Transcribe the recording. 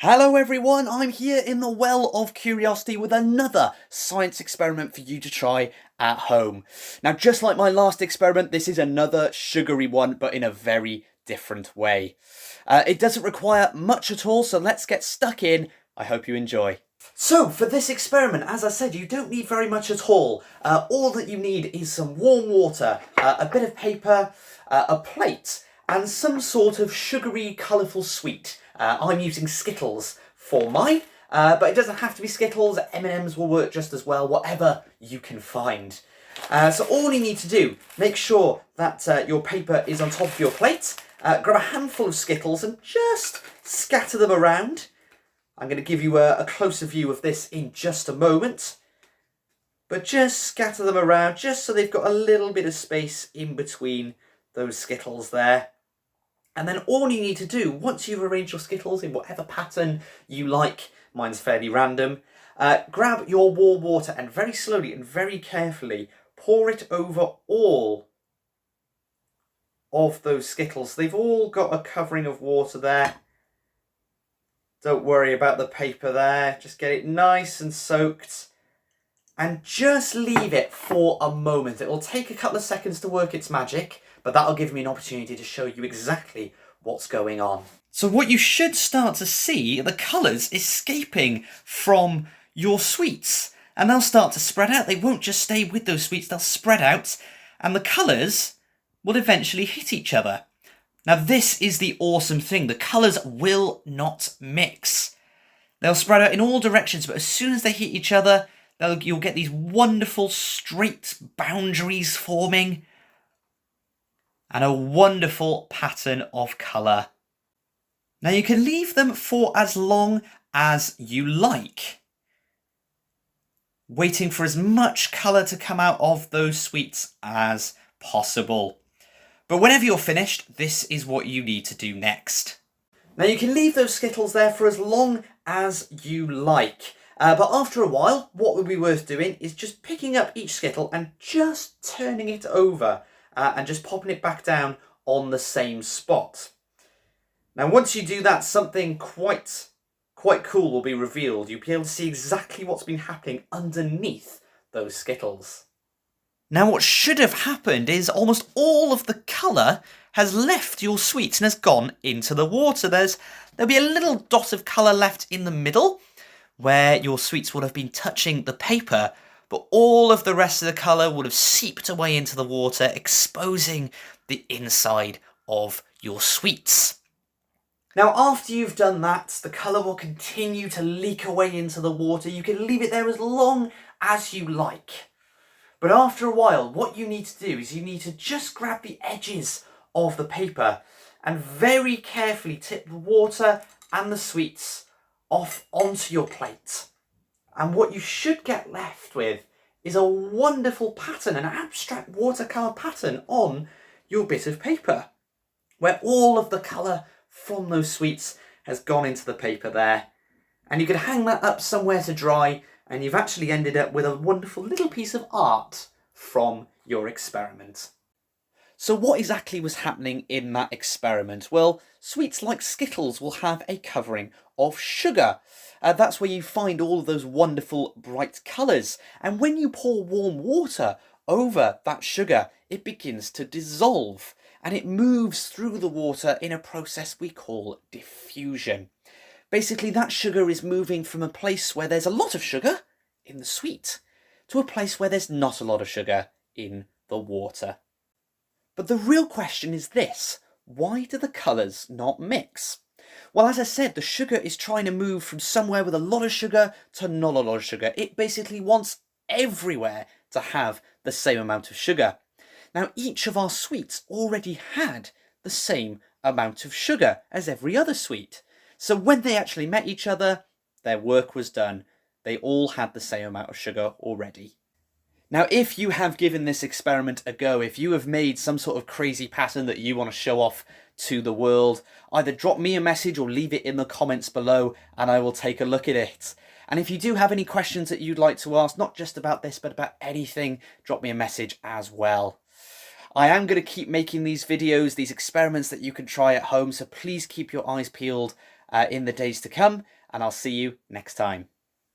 Hello everyone, I'm here in the well of curiosity with another science experiment for you to try at home. Now, just like my last experiment, this is another sugary one, but in a very different way. It doesn't require much at all, so let's get stuck in. I hope you enjoy. So, for this experiment, as I said, you don't need very much at all. All that you need is some warm water, a bit of paper, a plate, and some sort of sugary, colourful sweet. I'm using Skittles for mine, but it doesn't have to be Skittles. M&Ms will work just as well, whatever you can find. So all you need to do, make sure that your paper is on top of your plate, grab a handful of Skittles and just scatter them around. I'm going to give you a closer view of this in just a moment. But just scatter them around, just so they've got a little bit of space in between those Skittles there. And then all you need to do, once you've arranged your Skittles in whatever pattern you like, mine's fairly random, grab your warm water and very slowly and very carefully pour it over all of those Skittles. They've all got a covering of water there. Don't worry about the paper there, just get it nice and soaked. And just leave it for a moment. It will take a couple of seconds to work its magic, but that'll give me an opportunity to show you exactly what's going on. So what you should start to see are the colours escaping from your sweets. And they'll start to spread out. They won't just stay with those sweets, they'll spread out. And the colours will eventually hit each other. Now this is the awesome thing. The colours will not mix. They'll spread out in all directions, but as soon as they hit each other, you'll get these wonderful straight boundaries forming and a wonderful pattern of colour. Now you can leave them for as long as you like, waiting for as much colour to come out of those sweets as possible. But whenever you're finished, this is what you need to do next. Now you can leave those Skittles there for as long as you like. But after a while, what would be worth doing is just picking up each Skittle and just turning it over and just popping it back down on the same spot. Now, once you do that, something quite cool will be revealed. You'll be able to see exactly what's been happening underneath those Skittles. Now, what should have happened is almost all of the colour has left your sweets and has gone into the water. There'll be a little dot of colour left in the middle, where your sweets would have been touching the paper, but all of the rest of the colour would have seeped away into the water, exposing the inside of your sweets. Now, after you've done that, the colour will continue to leak away into the water. You can leave it there as long as you like. But after a while, what you need to do is you need to just grab the edges of the paper and very carefully tip the water and the sweets off onto your plate. And what you should get left with is a wonderful pattern, an abstract watercolour pattern on your bit of paper, where all of the colour from those sweets has gone into the paper there. And you can hang that up somewhere to dry, and you've actually ended up with a wonderful little piece of art from your experiment. So what exactly was happening in that experiment? Well, sweets like Skittles will have a covering of sugar. That's where you find all of those wonderful bright colours. And when you pour warm water over that sugar, it begins to dissolve. And it moves through the water in a process we call diffusion. Basically, that sugar is moving from a place where there's a lot of sugar in the sweet to a place where there's not a lot of sugar in the water. But the real question is this: why do the colours not mix? Well, as I said, the sugar is trying to move from somewhere with a lot of sugar to not a lot of sugar. It basically wants everywhere to have the same amount of sugar. Now, each of our sweets already had the same amount of sugar as every other sweet. So when they actually met each other, their work was done. They all had the same amount of sugar already. Now, if you have given this experiment a go, if you have made some sort of crazy pattern that you want to show off to the world, either drop me a message or leave it in the comments below and I will take a look at it. And if you do have any questions that you'd like to ask, not just about this, but about anything, drop me a message as well. I am going to keep making these videos, these experiments that you can try at home, so please keep your eyes peeled in the days to come, and I'll see you next time.